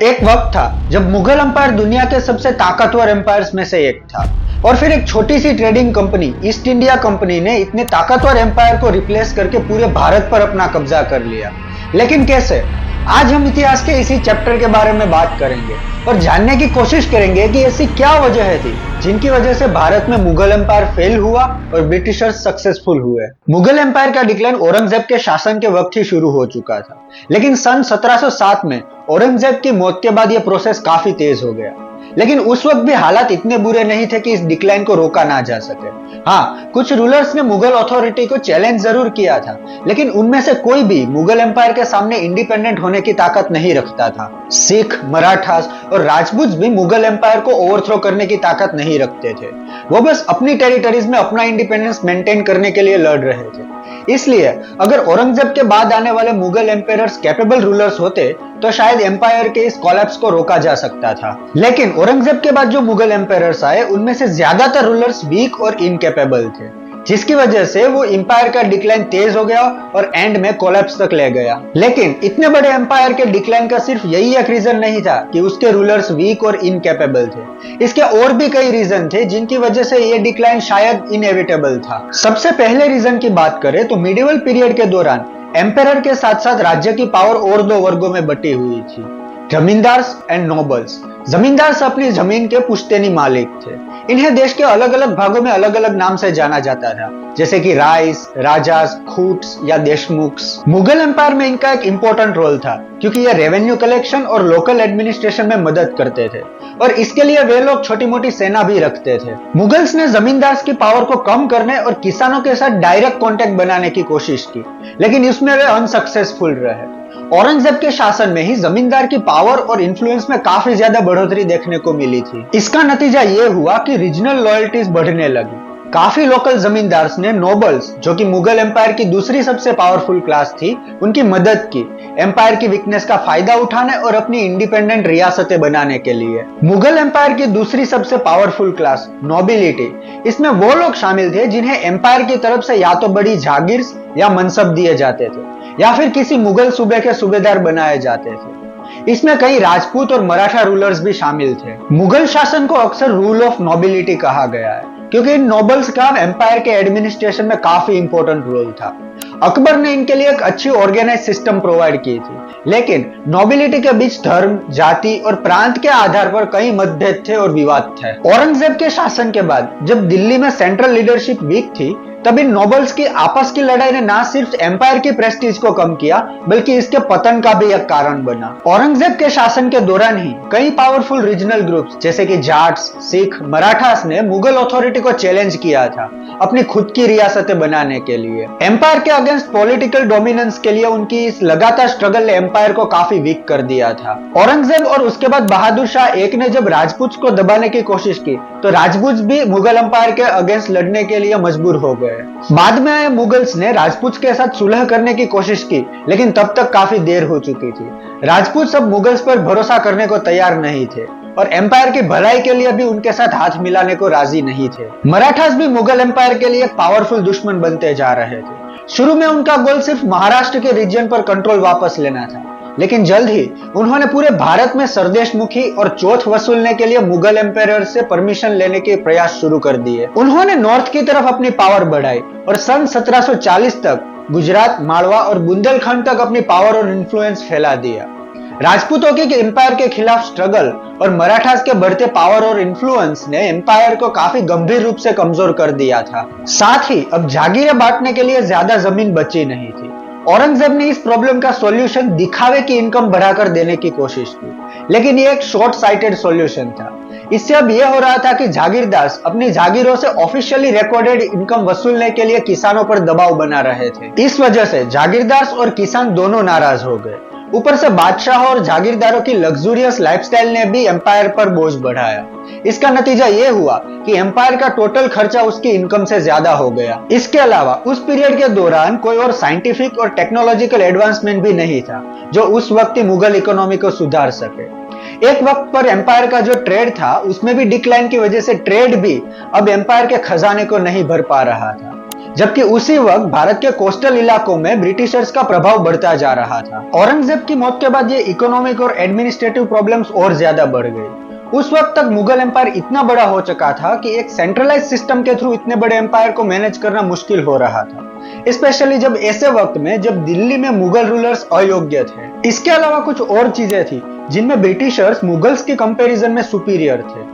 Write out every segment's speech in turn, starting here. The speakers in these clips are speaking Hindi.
एक वक्त था जब मुगल एम्पायर दुनिया के सबसे ताकतवर एम्पायर्स में से एक था और फिर एक छोटी सी trading company East India Company ने इतने ताकतवर एम्पायर को रिप्लेस करके पूरे भारत पर अपना कब्जा कर लिया। लेकिन कैसे? आज हम इतिहास के इसी चैप्टर के बारे में बात करेंगे और जानने की कोशिश करेंगे कि ऐसी क्या वजह थी जिनकी वजह से भारत में मुगल एम्पायर फेल हुआ और ब्रिटिशर्स सक्सेसफुल हुए। मुगल एम्पायर का डिक्लाइन औरंगजेब के शासन के वक्त ही शुरू हो चुका था, लेकिन सन 1707 में औरंगजेब की मौत के बाद यह प्रोसेस काफी तेज हो गया। लेकिन उस वक्त भी हालात इतने बुरे नहीं थे कि इस डिक्लाइन को रोका ना जा सके। हाँ, कुछ रूलर्स ने मुगल अथॉरिटी को चैलेंज जरूर किया था, लेकिन उनमें से कोई भी मुगल एम्पायर के सामने इंडिपेंडेंट होने की ताकत नहीं रखता था। सिख, मराठास और राजपूत भी मुगल एम्पायर को ओवरथ्रो करने की ताकत नहीं रखते थे। वो बस अपनी टेरिटरीज में अपना इंडिपेंडेंस मेंटेन करने के लिए लड़ रहे थे। इसलिए अगर औरंगजेब के बाद आने वाले मुगल एम्पायर्स कैपेबल रूलर्स होते तो शायद एम्पायर के इस कोलैप्स को रोका जा सकता था। लेकिन औरंगजेब के बाद जो मुगल एम्पायर्स आए उनमें से ज्यादातर रूलर्स वीक और इनकेपेबल थे, जिसकी वजह से वो एम्पायर का डिक्लाइन तेज हो गया और एंड में कोलैप्स तक ले गया। लेकिन इतने बड़े एम्पायर के डिक्लाइन का सिर्फ यही एक रीजन नहीं था कि उसके रूलर्स वीक और इनकेपेबल थे। इसके और भी कई रीजन थे जिनकी वजह से ये डिक्लाइन शायद इनएविटेबल था। सबसे पहले रीजन की बात करें तो मिडिवल पीरियड के दौरान एम्पायर के साथ साथ राज्य की पावर और दो वर्गों में बटी हुई थी, जमींदार्स एंड नोबल्स। जमींदार अपनी जमीन के पुश्तैनी मालिक थे। इन्हें देश के अलग अलग भागों में अलग अलग नाम से जाना जाता था, जैसे कि राइस, राजास, खूट्स या देशमुख्स। मुगल एम्पायर में इनका एक इंपॉर्टेंट रोल था क्योंकि ये रेवेन्यू कलेक्शन और लोकल एडमिनिस्ट्रेशन में मदद करते थे और इसके लिए वे लोग छोटी मोटी सेना भी रखते थे। मुगल्स ने जमींदार की पावर को कम करने और किसानों के साथ डायरेक्ट कॉन्टेक्ट बनाने की कोशिश की, लेकिन इसमें वे अनसक्सेसफुल रहे। औरंगजेब के शासन में ही जमींदार की पावर और इन्फ्लुएंस में काफी ज्यादा बढ़ोतरी देखने को मिली थी। इसका नतीजा ये हुआ कि रीजनल लॉयल्टीज बढ़ने लगी। काफी लोकल जमींदार्स ने नोबल्स, जो कि मुगल एम्पायर की दूसरी सबसे पावरफुल क्लास थी, उनकी मदद की एम्पायर की वीकनेस का फायदा उठाने और अपनी इंडिपेंडेंट रियासतें बनाने के लिए। मुगल एम्पायर की दूसरी सबसे पावरफुल क्लास नोबिलिटी, इसमें वो लोग शामिल थे जिन्हें एम्पायर की तरफ से या तो बड़ी जागीर या मनसब दिए जाते थे या फिर किसी मुगल सूबे के सूबेदार बनाए जाते थे। इसमें कई राजपूत और मराठा रूलर्स भी शामिल थे। मुगल शासन को अक्सर रूल ऑफ नोबिलिटी कहा गया है क्योंकि इन नोबल्स का एम्पायर के एडमिनिस्ट्रेशन में काफी इंपॉर्टेंट रोल था। अकबर ने इनके लिए एक अच्छी ऑर्गेनाइज सिस्टम प्रोवाइड की थी, लेकिन नोबिलिटी के बीच धर्म, जाति और प्रांत के आधार पर कई मतभेद थे और विवाद थे। औरंगजेब के शासन के बाद जब दिल्ली में सेंट्रल लीडरशिप वीक थी, तब इन नोबल्स की आपस की लड़ाई ने ना सिर्फ एम्पायर की प्रेस्टीज को कम किया बल्कि इसके पतन का भी एक कारण बना। औरंगजेब के शासन के दौरान ही कई पावरफुल रीजनल ग्रुप्स जैसे कि जाट्स, सिख, मराठास ने मुगल अथॉरिटी को चैलेंज किया था अपनी खुद की रियासतें बनाने के लिए। एम्पायर के अगेंस्ट पॉलिटिकल डोमिनेंस के लिए उनकी इस लगातार स्ट्रगल ने एम्पायर को काफी वीक कर दिया था। औरंगजेब और उसके बाद बहादुर शाह एक ने जब राजपूत को दबाने की कोशिश की तो राजपूत भी मुगल एम्पायर के अगेंस्ट लड़ने के लिए मजबूर हो गए। बाद में आए मुगल्स ने राजपूत के साथ सुलह करने की कोशिश की, लेकिन तब तक काफी देर हो चुकी थी। राजपूत सब मुगल्स पर भरोसा करने को तैयार नहीं थे और एम्पायर की भलाई के लिए भी उनके साथ हाथ मिलाने को राजी नहीं थे। मराठास भी मुगल एम्पायर के लिए पावरफुल दुश्मन बनते जा रहे थे। शुरू में उनका गोल सिर्फ महाराष्ट्र के रीजन पर कंट्रोल वापस लेना था, लेकिन जल्द ही उन्होंने पूरे भारत में सरदेशमुखी और चौथ वसूलने के लिए मुगल एम्पायर से परमिशन लेने के प्रयास शुरू कर दिए। उन्होंने नॉर्थ की तरफ अपनी पावर बढ़ाई और सन 1740 तक गुजरात, मालवा और बुंदेलखंड तक अपनी पावर और इन्फ्लुएंस फैला दिया। राजपूतों के एम्पायर के खिलाफ स्ट्रगल और मराठास के बढ़ते पावर और इन्फ्लुएंस ने एम्पायर को काफी गंभीर रूप से कमजोर कर दिया था। साथ ही अब जागीरें बांटने के लिए ज्यादा जमीन बची नहीं थी। औरंगजेब ने इस प्रॉब्लम का सॉल्यूशन दिखावे की इनकम बढ़ाकर देने की कोशिश की, लेकिन ये एक शॉर्ट साइटेड सॉल्यूशन था। इससे अब यह हो रहा था कि जागीरदार अपनी जागीरों से ऑफिशियली रिकॉर्डेड इनकम वसूलने के लिए किसानों पर दबाव बना रहे थे। इस वजह से जागीरदार और किसान दोनों नाराज हो गए। ऊपर से बादशाह और जागीरदारों की लग्जूरियस लाइफस्टाइल ने भी एम्पायर पर बोझ बढ़ाया। इसका नतीजा यह हुआ कि एम्पायर का टोटल खर्चा उसकी इनकम से ज्यादा हो गया। इसके अलावा उस पीरियड के दौरान कोई और साइंटिफिक और टेक्नोलॉजिकल एडवांसमेंट भी नहीं था जो उस वक्त की मुगल इकोनॉमी को सुधार सके। एक वक्त पर एम्पायर का जो ट्रेड था उसमें भी डिक्लाइन की वजह से ट्रेड भी अब एम्पायर के खजाने को नहीं भर पा रहा था। जबकि उसी वक्त भारत के कोस्टल इलाकों में ब्रिटिशर्स का प्रभाव बढ़ता जा रहा था। औरंगजेब की मौत के बाद ये इकोनॉमिक और एडमिनिस्ट्रेटिव प्रॉब्लम्स और ज्यादा बढ़ गई। उस वक्त तक मुगल एम्पायर इतना बड़ा हो चुका था कि एक सेंट्रलाइज सिस्टम के थ्रू इतने बड़े एम्पायर को मैनेज करना मुश्किल हो रहा था, स्पेशली जब ऐसे वक्त में जब दिल्ली में मुगल रूलर्स अयोग्य थे। इसके अलावा कुछ और चीजें थी जिनमें ब्रिटिशर्स मुगल्स की कंपैरिजन में सुपीरियर थे।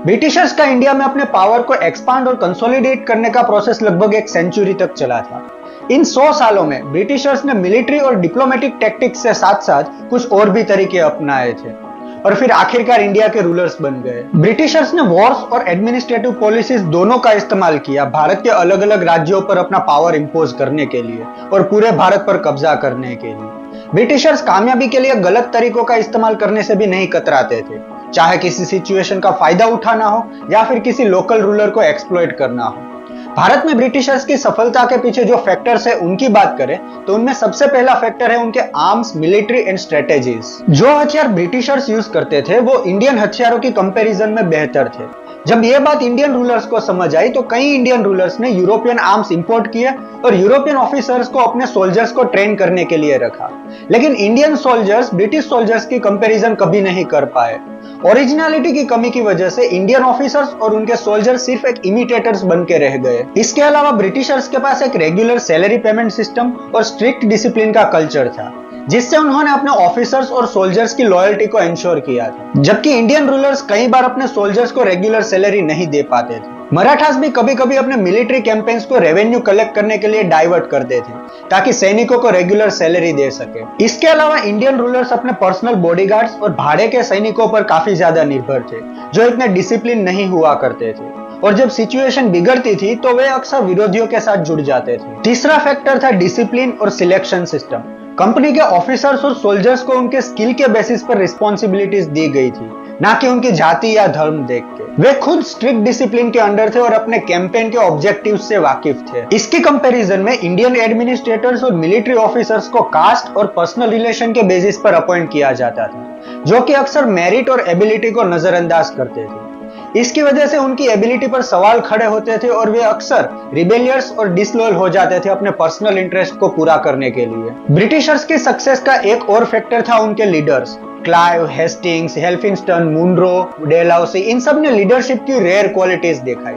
ब्रिटिशर्स का इंडिया में अपने पावर को एक्सपांड और कंसोलिडेट करने का प्रोसेस लगभग एक सेंचुरी तक चला था। इन 100 सालों में ब्रिटिशर्स ने मिलिट्री और डिप्लोमेटिक टैक्टिक्स से साथ साथ कुछ और भी तरीके अपनाए थे और फिर आखिरकार इंडिया के रूलर्स बन गए। ब्रिटिशर्स ने वॉर्स और एडमिनिस्ट्रेटिव पॉलिसीज दोनों का इस्तेमाल किया भारत के अलग अलग राज्यों पर अपना पावर इंपोज करने के लिए और पूरे भारत पर कब्जा करने के लिए। ब्रिटिशर्स कामयाबी के लिए गलत तरीकों का इस्तेमाल करने से भी नहीं कतराते थे, चाहे किसी सिचुएशन का फायदा उठाना हो या फिर किसी लोकल रूलर को एक्सप्लॉइट करना हो। भारत में ब्रिटिशर्स की सफलता के पीछे जो फैक्टर्स है उनकी बात करें तो उनमें सबसे पहला फैक्टर है उनके आर्म्स, मिलिट्री एंड स्ट्रेटेजीज। जो हथियार ब्रिटिशर्स यूज करते थे वो इंडियन हथियारों की कंपैरिजन में बेहतर थे। जब यह बात इंडियन रूलर्स को समझ आई तो कई इंडियन रूलर्स ने यूरोपियन आर्म्स इंपोर्ट किए और यूरोपियन ऑफिसर्स को अपने सोल्जर्स को ट्रेन करने के लिए रखा। लेकिन इंडियन सोल्जर्स ब्रिटिश सोल्जर्स की कंपैरिजन कभी नहीं कर पाए। ओरिजिनलिटी की कमी की वजह से इंडियन ऑफिसर्स और उनके सोल्जर्स सिर्फ एक इमिटेटर्स बन के रह गए। इसके अलावा ब्रिटिशर्स के पास एक रेगुलर सैलरी पेमेंट सिस्टम और स्ट्रिक्ट डिसिप्लिन का कल्चर था, जिससे उन्होंने अपने ऑफिसर्स और सोल्जर्स की लॉयल्टी को इंश्योर किया था। जबकि इंडियन रूलर्स कई बार अपने सोल्जर्स को रेगुलर सैलरी नहीं दे पाते थे। मराठास भी कभी कभी अपने मिलिट्री कैंपेन्स को रेवेन्यू कलेक्ट करने के लिए डाइवर्ट करते थे ताकि सैनिकों को रेगुलर सैलरी दे सके। इसके अलावा इंडियन रूलर्स अपने पर्सनल बॉडीगार्ड्स और भाड़े के सैनिकों पर काफी ज्यादा निर्भर थे, जो इतने डिसिप्लिन नहीं हुआ करते थे और जब सिचुएशन बिगड़ती थी तो वे अक्सर विरोधियों के साथ जुड़ जाते थे। तीसरा फैक्टर था डिसिप्लिन और सिलेक्शन सिस्टम। कंपनी के ऑफिसर्स और सोल्जर्स को उनके स्किल के बेसिस पर रिस्पॉन्सिबिलिटीज दी गई थी, ना कि उनकी जाति या धर्म देख के। वे खुद स्ट्रिक्ट डिसिप्लिन के अंडर थे और अपने कैंपेन के ऑब्जेक्टिव्स से वाकिफ थे। इसकी कंपैरिजन में इंडियन एडमिनिस्ट्रेटर्स और मिलिट्री ऑफिसर्स को कास्ट और पर्सनल रिलेशन के बेसिस पर अपॉइंट किया जाता था, जो कि अक्सर मेरिट और एबिलिटी को नजरअंदाज करते थे। इसकी वजह से उनकी एबिलिटी पर सवाल खड़े होते थे और वे अक्सर रिबेलियस और डिसलॉयल हो जाते थे अपने पर्सनल इंटरेस्ट को पूरा करने के लिए। ब्रिटिशर्स की सक्सेस का एक और फैक्टर था उनके leaders. Clive, Hastings, Elphinstone, Munro, Dalhousie, इन सब ने लीडरशिप की रेयर क्वालिटीज दिखाई।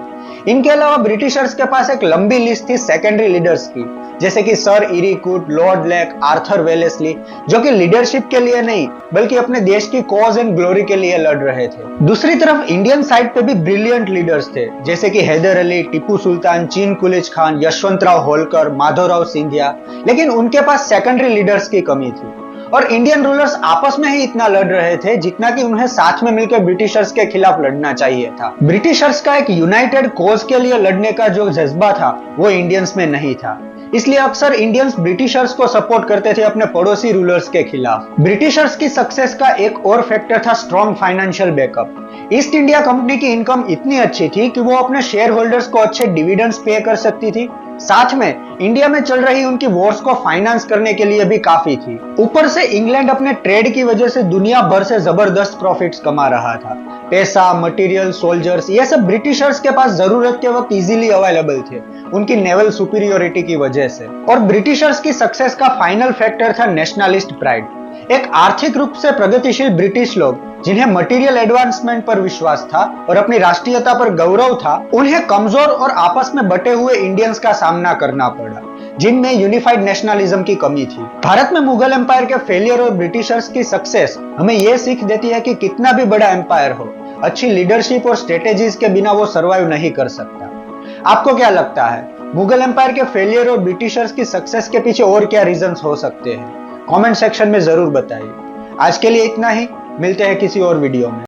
इनके अलावा ब्रिटिशर्स के पास एक लंबी लिस्ट थी सेकेंडरी लीडर्स की, जैसे कि sir Eyre Coote, Lord Lake, Arthur Wellesley, जो कि लीडरशिप के लिए नहीं बल्कि अपने देश की कॉज एंड ग्लोरी के लिए लड़ रहे थे। दूसरी तरफ इंडियन साइड पे भी ब्रिलियंट लीडर्स थे, जैसे कि हैदर अली, टीपू सुल्तान, चीन कुलिज खान, यशवंतराव होलकर, माधवराव सिंधिया, लेकिन उनके पास सेकेंडरी लीडर्स की कमी थी। और इंडियन रूलर्स आपस में ही इतना लड़ रहे थे जितना कि उन्हें साथ में मिलकर ब्रिटिशर्स के खिलाफ लड़ना चाहिए था। ब्रिटिशर्स का एक यूनाइटेड कॉज के लिए लड़ने का जो जज्बा था वो इंडियंस में नहीं था, इसलिए अक्सर इंडियंस ब्रिटिशर्स को सपोर्ट करते थे अपने पड़ोसी रूलर्स के खिलाफ। ब्रिटिशर्स की सक्सेस का एक और फैक्टर था strong financial backup. East India company की इनकम इतनी अच्छी थी कि वो अपने शेयर होल्डर्स को अच्छे डिविडेंड्स पे कर सकती थी, साथ में इंडिया में चल रही उनकी वॉर्स को फाइनेंस करने के लिए भी काफी थी। ऊपर से इंग्लैंड अपने ट्रेड की वजह से दुनिया भर से जबरदस्त प्रॉफिट्स कमा रहा था। पैसा, मटेरियल, सोल्जर्स, ये सब ब्रिटिशर्स के पास जरूरत के वक्त इजीली अवेलेबल थे उनकी नेवल सुपीरियोरिटी की वजह से। और ब्रिटिशर्स की सक्सेस का फाइनल फैक्टर था नेशनलिस्ट प्राइड। एक आर्थिक रूप से प्रगतिशील ब्रिटिश लोग जिन्हें मटेरियल एडवांसमेंट पर विश्वास था और अपनी राष्ट्रीयता पर गौरव था, उन्हें कमजोर और आपस में बटे हुए इंडियंस का सामना करना पड़ा, जिनमें यूनिफाइड नेशनलिज्म की कमी थी। भारत में मुगल एम्पायर के फेलियर और ब्रिटिशर्स की सक्सेस हमें यह सीख देती है कि कितना भी बड़ा एम्पायर हो, अच्छी लीडरशिप और स्ट्रेटेजीज के बिना वो सर्वाइव नहीं कर सकता। आपको क्या लगता है, मुगल एम्पायर के फेलियर और ब्रिटिशर्स की सक्सेस के पीछे और क्या रीजंस हो सकते हैं? कमेंट सेक्शन में जरूर बताइए। आज के लिए इतना ही, मिलते हैं किसी और वीडियो में।